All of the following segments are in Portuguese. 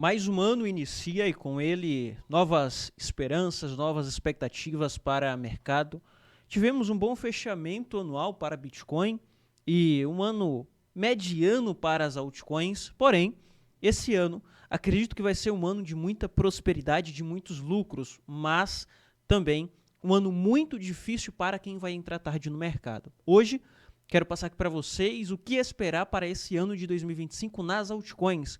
Mais um ano inicia e com ele novas esperanças, novas expectativas para o mercado. Tivemos um bom fechamento anual para Bitcoin e um ano mediano para as altcoins, porém, esse ano acredito que vai ser um ano de muita prosperidade, de muitos lucros, mas também um ano muito difícil para quem vai entrar tarde no mercado. Hoje, quero passar aqui para vocês o que esperar para esse ano de 2025 nas altcoins.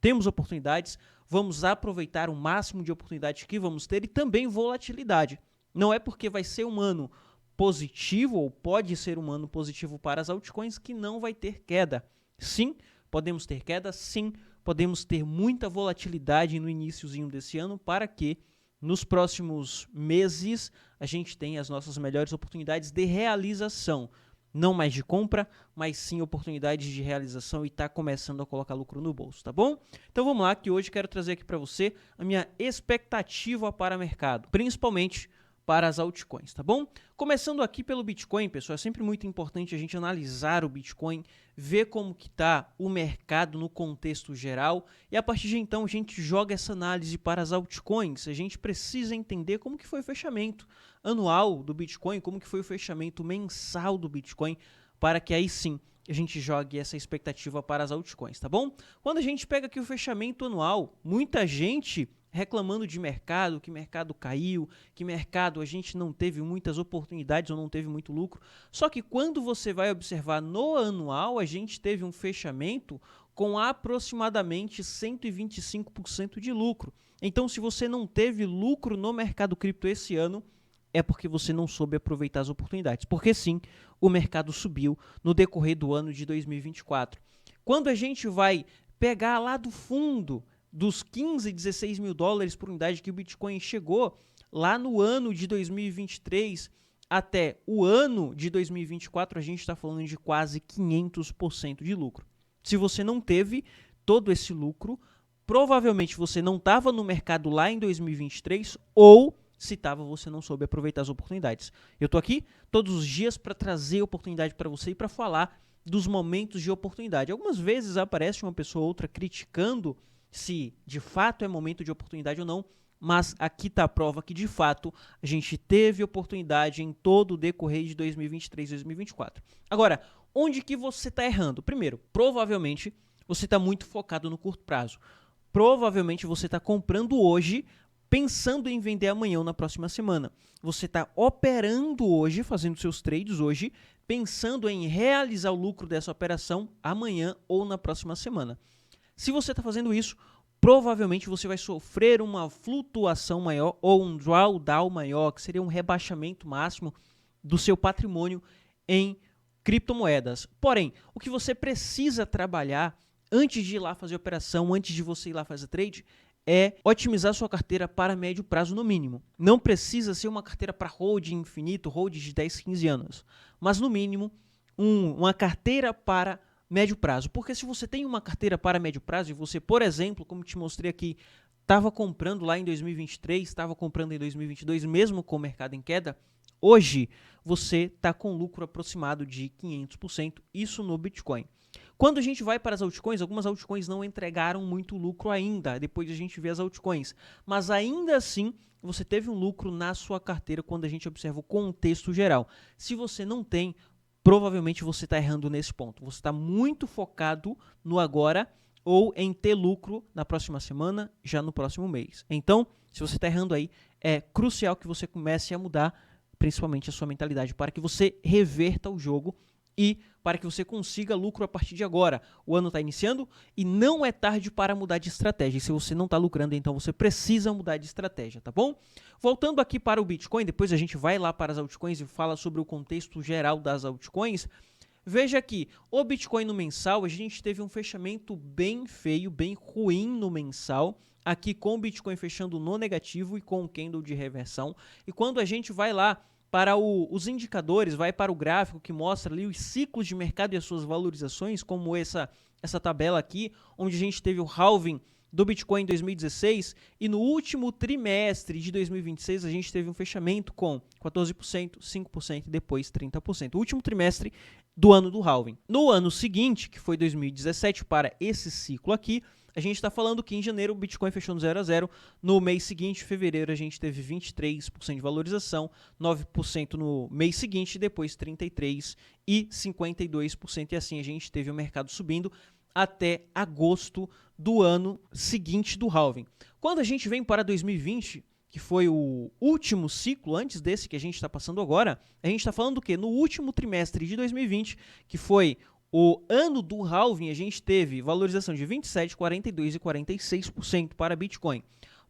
Temos oportunidades, vamos aproveitar o máximo de oportunidades que vamos ter e também volatilidade. Não é porque vai ser um ano positivo ou pode ser um ano positivo para as altcoins que não vai ter queda. Sim, podemos ter queda, sim, podemos ter muita volatilidade no iniciozinho desse ano para que nos próximos meses a gente tenha as nossas melhores oportunidades de realização. Não mais de compra, mas sim oportunidades de realização e tá começando a colocar lucro no bolso, tá bom? Então vamos lá, que hoje quero trazer aqui para você a minha expectativa para o mercado, principalmente para as altcoins, tá bom? Começando aqui pelo Bitcoin, pessoal, é sempre muito importante a gente analisar o Bitcoin, ver como que tá o mercado no contexto geral e a partir de então a gente joga essa análise para as altcoins. A gente precisa entender como que foi o fechamento anual do Bitcoin, como que foi o fechamento mensal do Bitcoin, para que aí sim a gente jogue essa expectativa para as altcoins, tá bom? Quando a gente pega aqui o fechamento anual, muita gente reclamando de mercado, que mercado caiu, que mercado a gente não teve muitas oportunidades ou não teve muito lucro. Só que quando você vai observar no anual, a gente teve um fechamento com aproximadamente 125% de lucro. Então, se você não teve lucro no mercado cripto esse ano, é porque você não soube aproveitar as oportunidades. Porque sim, o mercado subiu no decorrer do ano de 2024. Quando a gente vai pegar lá do fundo dos 15, 16 mil dólares por unidade que o Bitcoin chegou lá no ano de 2023 até o ano de 2024, a gente está falando de quase 500% de lucro. Se você não teve todo esse lucro, provavelmente você não estava no mercado lá em 2023 ou se estava, você não soube aproveitar as oportunidades. Eu estou aqui todos os dias para trazer oportunidade para você e para falar dos momentos de oportunidade. Algumas vezes aparece uma pessoa ou outra criticando se de fato é momento de oportunidade ou não, mas aqui está a prova que de fato a gente teve oportunidade em todo o decorrer de 2023 e 2024. Agora, onde que você está errando? Primeiro, provavelmente você está muito focado no curto prazo. Provavelmente você está comprando hoje pensando em vender amanhã ou na próxima semana. Você está operando hoje, fazendo seus trades hoje, pensando em realizar o lucro dessa operação amanhã ou na próxima semana. Se você está fazendo isso, provavelmente você vai sofrer uma flutuação maior ou um drawdown maior, que seria um rebaixamento máximo do seu patrimônio em criptomoedas. Porém, o que você precisa trabalhar antes de ir lá fazer operação, antes de você ir lá fazer trade, é otimizar sua carteira para médio prazo no mínimo. Não precisa ser uma carteira para hold infinito, hold de 10, 15 anos, mas no mínimo uma carteira para médio prazo. Porque se você tem uma carteira para médio prazo e você, por exemplo, como te mostrei aqui, estava comprando lá em 2023, estava comprando em 2022, mesmo com o mercado em queda, hoje você está com lucro aproximado de 500%, isso no Bitcoin. Quando a gente vai para as altcoins, algumas altcoins não entregaram muito lucro ainda, depois a gente vê as altcoins, mas ainda assim você teve um lucro na sua carteira quando a gente observa o contexto geral. Se você não tem, provavelmente você está errando nesse ponto. Você está muito focado no agora ou em ter lucro na próxima semana, já no próximo mês. Então, se você está errando aí, é crucial que você comece a mudar principalmente a sua mentalidade para que você reverta o jogo e para que você consiga lucro a partir de agora. O ano está iniciando e não é tarde para mudar de estratégia. E se você não está lucrando, então você precisa mudar de estratégia, tá bom? Voltando aqui para o Bitcoin, depois a gente vai lá para as altcoins e fala sobre o contexto geral das altcoins. Veja aqui, o Bitcoin no mensal, a gente teve um fechamento bem feio, bem ruim no mensal, aqui com o Bitcoin fechando no negativo e com o candle de reversão. E quando a gente vai lá para os indicadores, vai para o gráfico que mostra ali os ciclos de mercado e as suas valorizações, como essa tabela aqui, onde a gente teve o halving do Bitcoin em 2016 e no último trimestre de 2026 a gente teve um fechamento com 14%, 5% e depois 30%. O último trimestre do ano do halving. No ano seguinte, que foi 2017, para esse ciclo aqui, a gente está falando que em janeiro o Bitcoin fechou no 0 a 0, no mês seguinte, fevereiro, a gente teve 23% de valorização, 9% no mês seguinte, depois 33% e 52%, e assim a gente teve o mercado subindo até agosto do ano seguinte do halving. Quando a gente vem para 2020, que foi o último ciclo antes desse que a gente está passando agora, a gente está falando do quê? No último trimestre de 2020, que foi o ano do halving, a gente teve valorização de 27%, 42% e 46% para Bitcoin.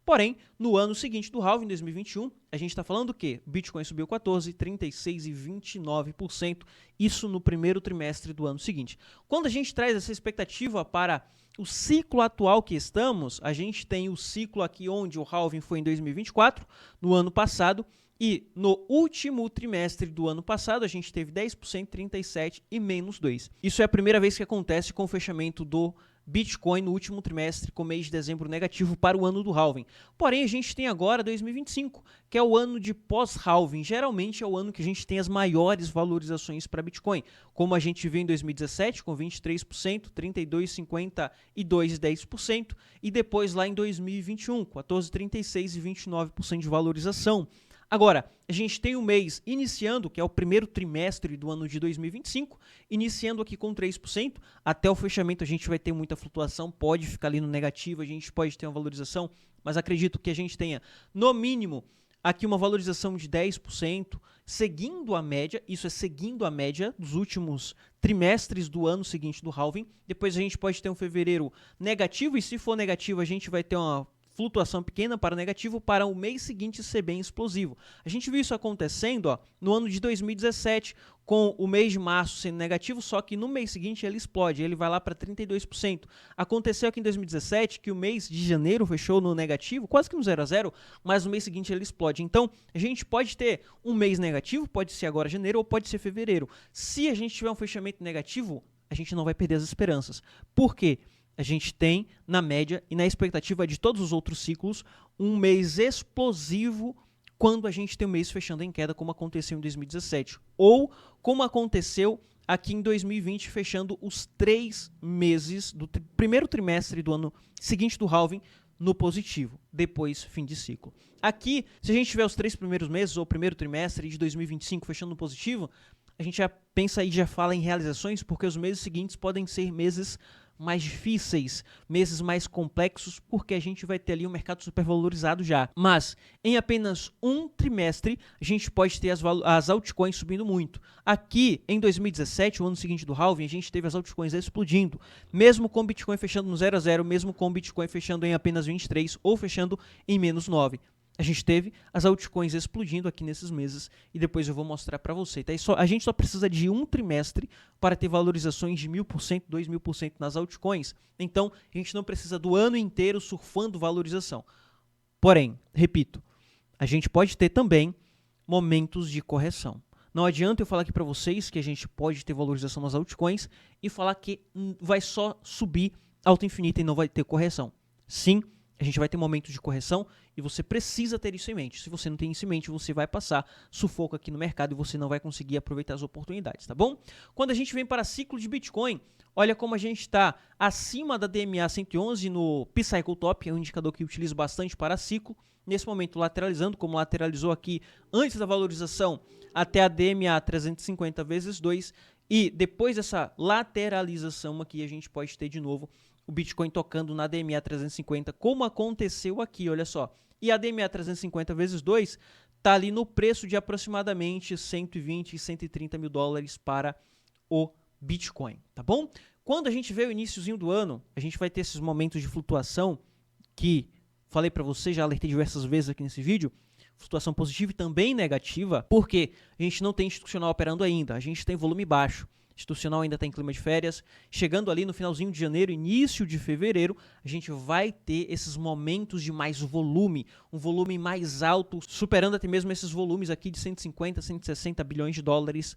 Porém, no ano seguinte do halving, 2021, a gente está falando do quê? Bitcoin subiu 14%, 36% e 29%, isso no primeiro trimestre do ano seguinte. Quando a gente traz essa expectativa para o ciclo atual que estamos, a gente tem o ciclo aqui onde o halving foi em 2024, no ano passado, e no último trimestre do ano passado a gente teve 10%, 37% e menos 2%. Isso é a primeira vez que acontece com o fechamento do Bitcoin no último trimestre, com o mês de dezembro negativo para o ano do halving. Porém, a gente tem agora 2025, que é o ano de pós-halving. Geralmente é o ano que a gente tem as maiores valorizações para Bitcoin, como a gente viu em 2017, com 23%, 32%, 52% e 10%, e depois lá em 2021, 14%, 36% e 29% de valorização. Agora, a gente tem o mês iniciando, que é o primeiro trimestre do ano de 2025, iniciando aqui com 3%, até o fechamento a gente vai ter muita flutuação, pode ficar ali no negativo, a gente pode ter uma valorização, mas acredito que a gente tenha, no mínimo, aqui uma valorização de 10%, seguindo a média, isso é seguindo a média dos últimos trimestres do ano seguinte do halving. Depois a gente pode ter um fevereiro negativo, e se for negativo a gente vai ter uma flutuação pequena para negativo, para o mês seguinte ser bem explosivo. A gente viu isso acontecendo no ano de 2017, com o mês de março sendo negativo, só que no mês seguinte ele explode, ele vai lá para 32%. Aconteceu aqui em 2017 que o mês de janeiro fechou no negativo, quase que no 0 a 0, mas no mês seguinte ele explode. Então, a gente pode ter um mês negativo, pode ser agora janeiro ou pode ser fevereiro. Se a gente tiver um fechamento negativo, a gente não vai perder as esperanças. Por quê? A gente tem, na média e na expectativa de todos os outros ciclos, um mês explosivo quando a gente tem o mês fechando em queda, como aconteceu em 2017. Ou como aconteceu aqui em 2020, fechando os 3 meses do primeiro trimestre do ano seguinte do halving no positivo, depois fim de ciclo. Aqui, se a gente tiver os 3 primeiros meses ou o primeiro trimestre de 2025 fechando no positivo, a gente já pensa e já fala em realizações, porque os meses seguintes podem ser meses mais difíceis, meses mais complexos, porque a gente vai ter ali um mercado supervalorizado já. Mas em apenas um trimestre, a gente pode ter as altcoins subindo muito. Aqui, em 2017, o ano seguinte do halving, a gente teve as altcoins explodindo, mesmo com o Bitcoin fechando no 0 a 0, mesmo com o Bitcoin fechando em apenas 23 ou fechando em menos 9. A gente teve as altcoins explodindo aqui nesses meses e depois eu vou mostrar para você. Tá? A gente só precisa de um trimestre para ter valorizações de 1000%, 2000% nas altcoins. Então, a gente não precisa do ano inteiro surfando valorização. Porém, repito, a gente pode ter também momentos de correção. Não adianta eu falar aqui para vocês que a gente pode ter valorização nas altcoins e falar que vai só subir alta infinita e não vai ter correção. Sim, a gente vai ter momentos de correção e você precisa ter isso em mente. Se você não tem isso em mente, você vai passar sufoco aqui no mercado e você não vai conseguir aproveitar as oportunidades, tá bom? Quando a gente vem para ciclo de Bitcoin, olha como a gente está acima da DMA 111 no P-Cycle Top, é um indicador que eu utilizo bastante para ciclo. Nesse momento lateralizando, como lateralizou aqui antes da valorização até a DMA 350 vezes 2, e depois dessa lateralização aqui a gente pode ter de novo o Bitcoin tocando na DMA 350, como aconteceu aqui, olha só. E a DMA 350 vezes 2 está ali no preço de aproximadamente 120 e 130 mil dólares para o Bitcoin, tá bom? Quando a gente vê o iniciozinho do ano, a gente vai ter esses momentos de flutuação que falei para você, já alertei diversas vezes aqui nesse vídeo, flutuação positiva e também negativa, porque a gente não tem institucional operando ainda, a gente tem volume baixo. Institucional ainda está em clima de férias. Chegando ali no finalzinho de janeiro, início de fevereiro, a gente vai ter esses momentos de mais volume, um volume mais alto, superando até mesmo esses volumes aqui de 150, 160 bilhões de dólares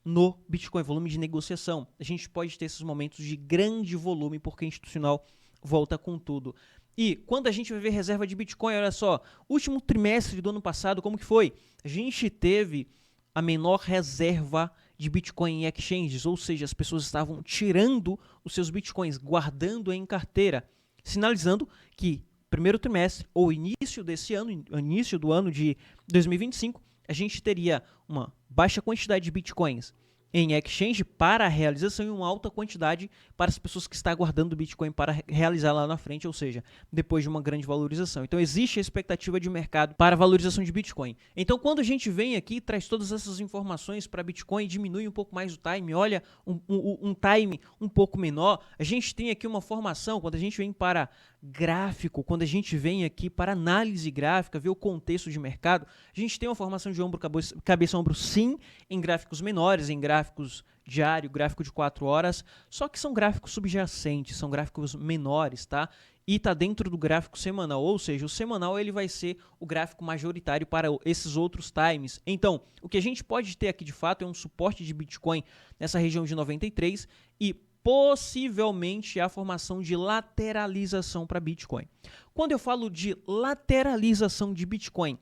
no Bitcoin, volume de negociação. A gente pode ter esses momentos de grande volume, porque a institucional volta com tudo. E quando a gente vai ver reserva de Bitcoin, olha só, último trimestre do ano passado, como que foi? A gente teve a menor reserva de Bitcoin em exchanges, ou seja, as pessoas estavam tirando os seus Bitcoins, guardando em carteira. sinalizando que primeiro trimestre ou início desse ano, início do ano de 2025, a gente teria uma baixa quantidade de bitcoins em exchange para a realização e uma alta quantidade para as pessoas que estão aguardando o Bitcoin para realizar lá na frente, ou seja, depois de uma grande valorização. Então existe a expectativa de mercado para a valorização de Bitcoin. Então quando a gente vem aqui e traz todas essas informações para Bitcoin, diminui um pouco mais o time, olha um time um pouco menor, a gente tem aqui uma formação, quando a gente vem para gráfico, quando a gente vem aqui para análise gráfica, ver o contexto de mercado, a gente tem uma formação de ombro, cabeça, ombro sim, em gráficos menores, em gráficos diário, gráfico de 4 horas, só que são gráficos subjacentes, são gráficos menores, tá? E tá dentro do gráfico semanal, ou seja, o semanal ele vai ser o gráfico majoritário para esses outros times. Então, o que a gente pode ter aqui de fato é um suporte de Bitcoin nessa região de 93 e possivelmente a formação de lateralização para Bitcoin. Quando eu falo de lateralização de Bitcoin,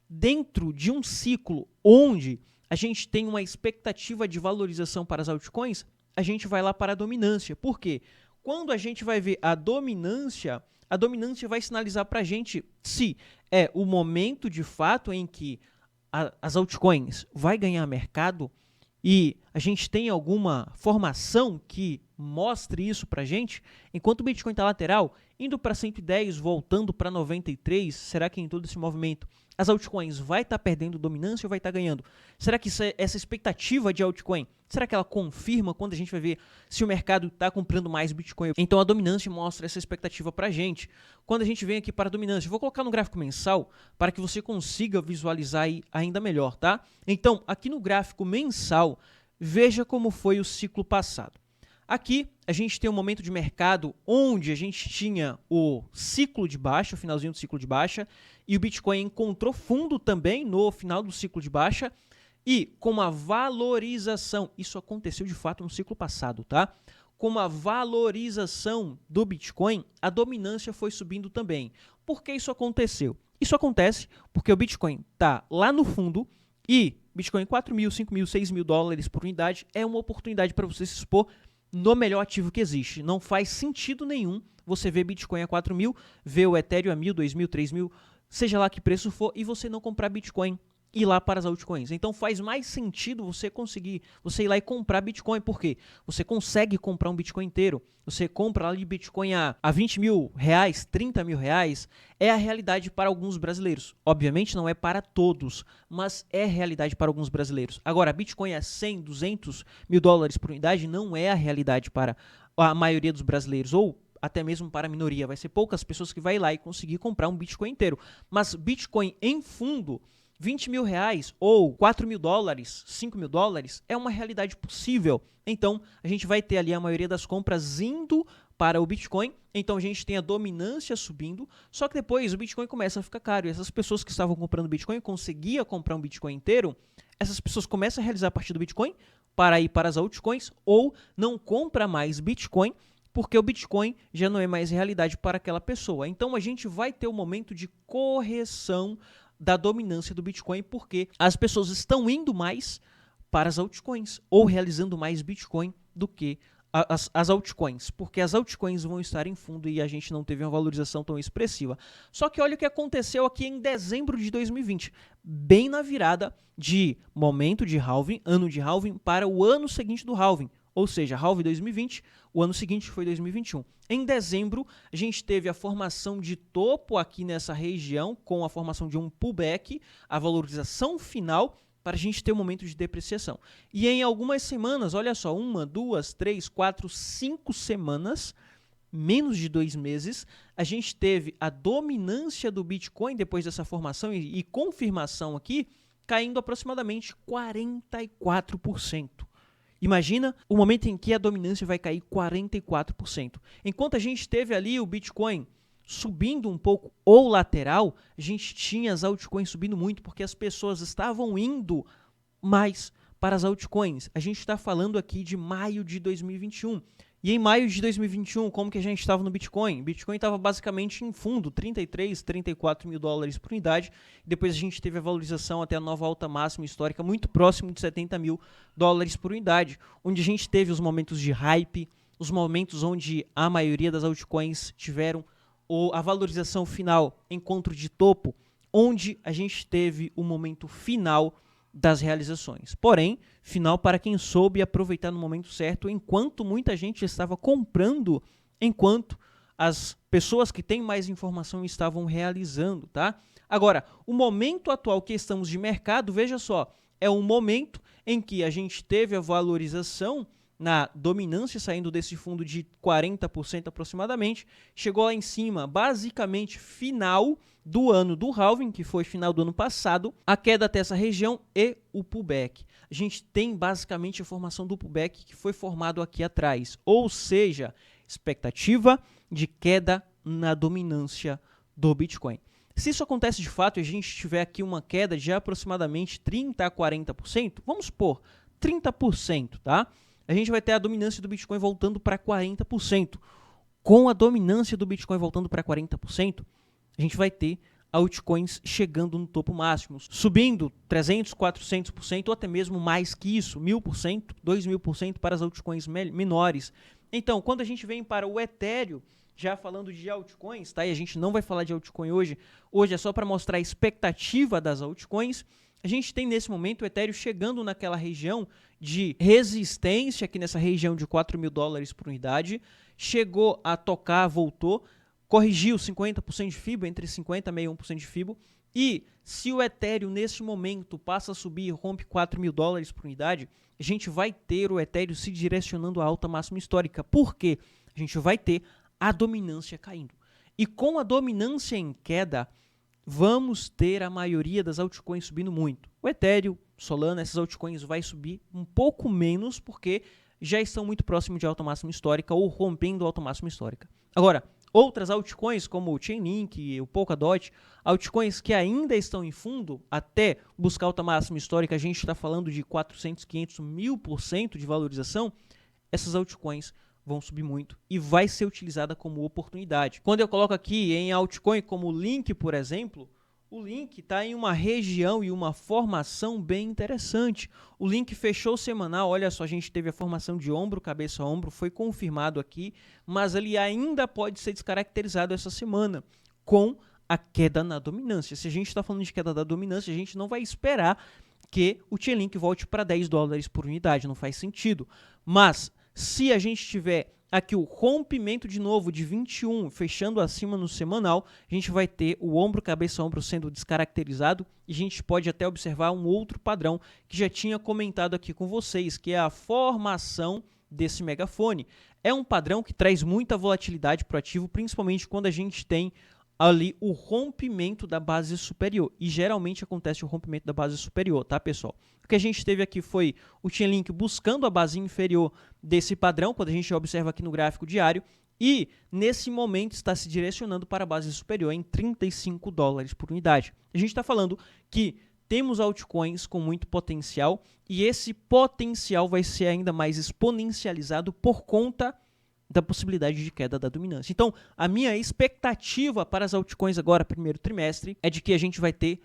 dentro de um ciclo onde a gente tem uma expectativa de valorização para as altcoins, a gente vai lá para a dominância. Por quê? Quando a gente vai ver a dominância vai sinalizar para a gente se é o momento de fato em que as altcoins vai ganhar mercado e a gente tem alguma formação que mostre isso para a gente. Enquanto o Bitcoin está lateral, indo para 110, voltando para 93, será que em todo esse movimento as altcoins vai estar perdendo dominância ou vai estar ganhando? Será que essa expectativa de altcoin, será que ela confirma quando a gente vai ver se o mercado está comprando mais Bitcoin? Então a dominância mostra essa expectativa para a gente. Quando a gente vem aqui para a dominância, eu vou colocar no gráfico mensal para que você consiga visualizar aí ainda melhor, tá? Então aqui no gráfico mensal, veja como foi o ciclo passado. Aqui a gente tem um momento de mercado onde a gente tinha o ciclo de baixa, o finalzinho do ciclo de baixa, e o Bitcoin encontrou fundo também no final do ciclo de baixa, e com uma valorização, isso aconteceu de fato no ciclo passado, tá? Com uma valorização do Bitcoin, a dominância foi subindo também. Por que isso aconteceu? Isso acontece porque o Bitcoin está lá no fundo e Bitcoin 4 mil, 5 mil, 6 mil dólares por unidade é uma oportunidade para você se expor no melhor ativo que existe. Não faz sentido nenhum você ver Bitcoin a 4 mil, ver o Ethereum a 1.000, 2.000, 3.000, seja lá que preço for, e você não comprar Bitcoin e ir lá para as altcoins. Então faz mais sentido você ir lá e comprar Bitcoin, porque você consegue comprar um Bitcoin inteiro, você compra ali Bitcoin a 20 mil reais, 30 mil reais, é a realidade para alguns brasileiros. Obviamente não é para todos, mas é realidade para alguns brasileiros. Agora, Bitcoin a 100, 200 mil dólares por unidade não é a realidade para a maioria dos brasileiros, ou até mesmo para a minoria. Vai ser poucas pessoas que vai lá e conseguir comprar um Bitcoin inteiro. Mas Bitcoin em fundo, 20 mil reais ou 4 mil dólares, 5 mil dólares, é uma realidade possível. Então, a gente vai ter ali a maioria das compras indo para o Bitcoin. Então, a gente tem a dominância subindo, só que depois o Bitcoin começa a ficar caro. E essas pessoas que estavam comprando Bitcoin, conseguiam comprar um Bitcoin inteiro, essas pessoas começam a realizar a partir do Bitcoin para ir para as altcoins ou não compra mais Bitcoin, porque o Bitcoin já não é mais realidade para aquela pessoa. Então, a gente vai ter um momento de correção da dominância do Bitcoin, porque as pessoas estão indo mais para as altcoins ou realizando mais Bitcoin do que as altcoins, porque as altcoins vão estar em fundo e a gente não teve uma valorização tão expressiva. Só que olha o que aconteceu aqui em dezembro de 2020, bem na virada de momento de halving, ano de halving, para o ano seguinte do halving. Ou seja, halving 2020, o ano seguinte foi 2021. Em dezembro, a gente teve a formação de topo aqui nessa região, com a formação de um pullback, a valorização final, para a gente ter um momento de depreciação. E em algumas semanas, olha só, 1, 2, 3, 4, 5 semanas, menos de 2 meses, a gente teve a dominância do Bitcoin depois dessa formação e confirmação aqui, caindo aproximadamente 44%. Imagina o momento em que a dominância vai cair 44%. Enquanto a gente teve ali o Bitcoin subindo um pouco ou lateral, a gente tinha as altcoins subindo muito porque as pessoas estavam indo mais para as altcoins. A gente está falando aqui de maio de 2021. E em maio de 2021, como que a gente estava no Bitcoin? Bitcoin estava basicamente em fundo, 33, 34 mil dólares por unidade. Depois a gente teve a valorização até a nova alta máxima histórica, muito próximo de 70 mil dólares por unidade, onde a gente teve os momentos de hype, os momentos onde a maioria das altcoins tiveram a valorização final, encontro de topo, onde a gente teve o momento final das realizações. Porém, final para quem soube aproveitar no momento certo, enquanto muita gente estava comprando, enquanto as pessoas que têm mais informação estavam realizando, tá? Agora, o momento atual que estamos de mercado, veja só, é um momento em que a gente teve a valorização na dominância saindo desse fundo de 40% aproximadamente, chegou lá em cima, basicamente final do ano do halving, que foi final do ano passado, a queda até essa região e o pullback. A gente tem basicamente a formação do pullback que foi formado aqui atrás, ou seja, expectativa de queda na dominância do Bitcoin. Se isso acontece de fato e a gente tiver aqui uma queda de aproximadamente 30% a 40%, vamos supor 30%, tá? A gente vai ter a dominância do Bitcoin voltando para 40%. Com a dominância do Bitcoin voltando para 40%, a gente vai ter altcoins chegando no topo máximo, subindo 300%, 400% ou até mesmo mais que isso, 1000%, 2000% para as altcoins menores. Então, quando a gente vem para o Ethereum, já falando de altcoins, tá? E a gente não vai falar de altcoin hoje. Hoje é só para mostrar a expectativa das altcoins. A gente tem nesse momento o Ethereum chegando naquela região de resistência, aqui nessa região de $4.000 por unidade. Chegou a tocar, voltou, corrigiu 50% de FIBO, entre 50% e 61% de FIBO. E se o Ethereum nesse momento passa a subir e rompe $4.000 por unidade, a gente vai ter o Ethereum se direcionando à alta máxima histórica. Por quê? A gente vai ter a dominância caindo. E com a dominância em queda, vamos ter a maioria das altcoins subindo muito. O Ethereum, Solana, essas altcoins vai subir um pouco menos porque já estão muito próximos de alta máxima histórica ou rompendo a alta máxima histórica. Agora, outras altcoins como o Chainlink, o Polkadot, altcoins que ainda estão em fundo, até buscar alta máxima histórica, a gente está falando de 400, 500, 1000% de valorização, essas altcoins vão subir muito e vai ser utilizada como oportunidade. Quando eu coloco aqui em altcoin como o Link, por exemplo, o Link está em uma região e uma formação bem interessante. O Link fechou semanal, olha só, a gente teve a formação de ombro, cabeça, ombro, foi confirmado aqui, mas ele ainda pode ser descaracterizado essa semana com a queda na dominância. Se a gente está falando de queda da dominância, a gente não vai esperar que o Chainlink volte para $10 por unidade, não faz sentido. Mas se a gente tiver aqui o rompimento de novo de 21, fechando acima no semanal, a gente vai ter o ombro, cabeça, ombro sendo descaracterizado e a gente pode até observar um outro padrão que já tinha comentado aqui com vocês, que é a formação desse megafone. É um padrão que traz muita volatilidade para o ativo, principalmente quando a gente tem ali o rompimento da base superior. E geralmente acontece o rompimento da base superior, tá, pessoal? O que a gente teve aqui foi o Chainlink buscando a base inferior desse padrão, quando a gente observa aqui no gráfico diário, e nesse momento está se direcionando para a base superior em $35 por unidade. A gente está falando que temos altcoins com muito potencial e esse potencial vai ser ainda mais exponencializado por conta da possibilidade de queda da dominância. Então, a minha expectativa para as altcoins agora, primeiro trimestre, é de que a gente vai ter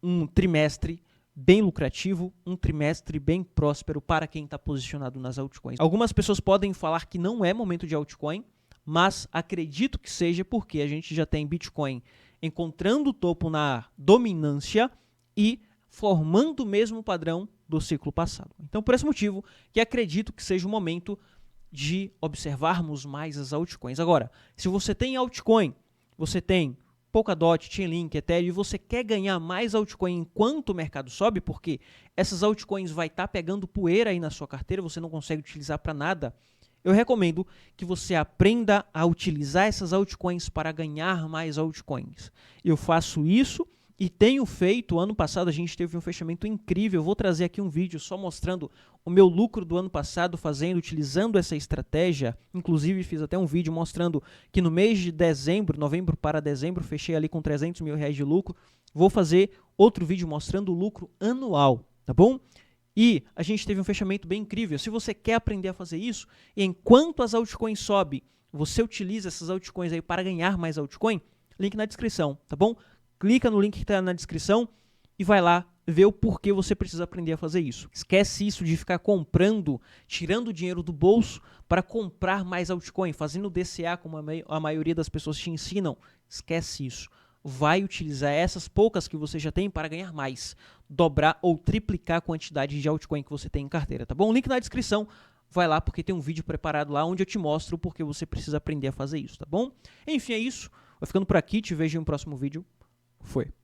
um trimestre bem lucrativo, um trimestre bem próspero para quem está posicionado nas altcoins. Algumas pessoas podem falar que não é momento de altcoin, mas acredito que seja porque a gente já tem Bitcoin encontrando o topo na dominância e formando o mesmo padrão do ciclo passado. Então, por esse motivo, que acredito que seja o momento de observarmos mais as altcoins. Agora, se você tem altcoin, você tem Polkadot, Chainlink, Ethereum, e você quer ganhar mais altcoin enquanto o mercado sobe, porque essas altcoins vai estar pegando poeira aí na sua carteira, você não consegue utilizar para nada, eu recomendo que você aprenda a utilizar essas altcoins para ganhar mais altcoins. Eu faço isso e tenho feito. Ano passado a gente teve um fechamento incrível. Eu vou trazer aqui um vídeo só mostrando o meu lucro do ano passado utilizando essa estratégia. Inclusive fiz até um vídeo mostrando que no mês de dezembro, novembro para dezembro, fechei ali com R$300 mil de lucro. Vou fazer outro vídeo mostrando o lucro anual, tá bom? E a gente teve um fechamento bem incrível. Se você quer aprender a fazer isso, enquanto as altcoins sobem, você utiliza essas altcoins aí para ganhar mais altcoin, link na descrição, tá bom? Clica no link que está na descrição e vai lá ver o porquê você precisa aprender a fazer isso. Esquece isso de ficar comprando, tirando dinheiro do bolso para comprar mais altcoin, fazendo DCA como a maioria das pessoas te ensinam. Esquece isso. Vai utilizar essas poucas que você já tem para ganhar mais, dobrar ou triplicar a quantidade de altcoin que você tem em carteira, tá bom? Link na descrição, vai lá porque tem um vídeo preparado lá onde eu te mostro o porquê você precisa aprender a fazer isso, tá bom? Enfim, é isso. Vou ficando por aqui, te vejo em um próximo vídeo. Foi.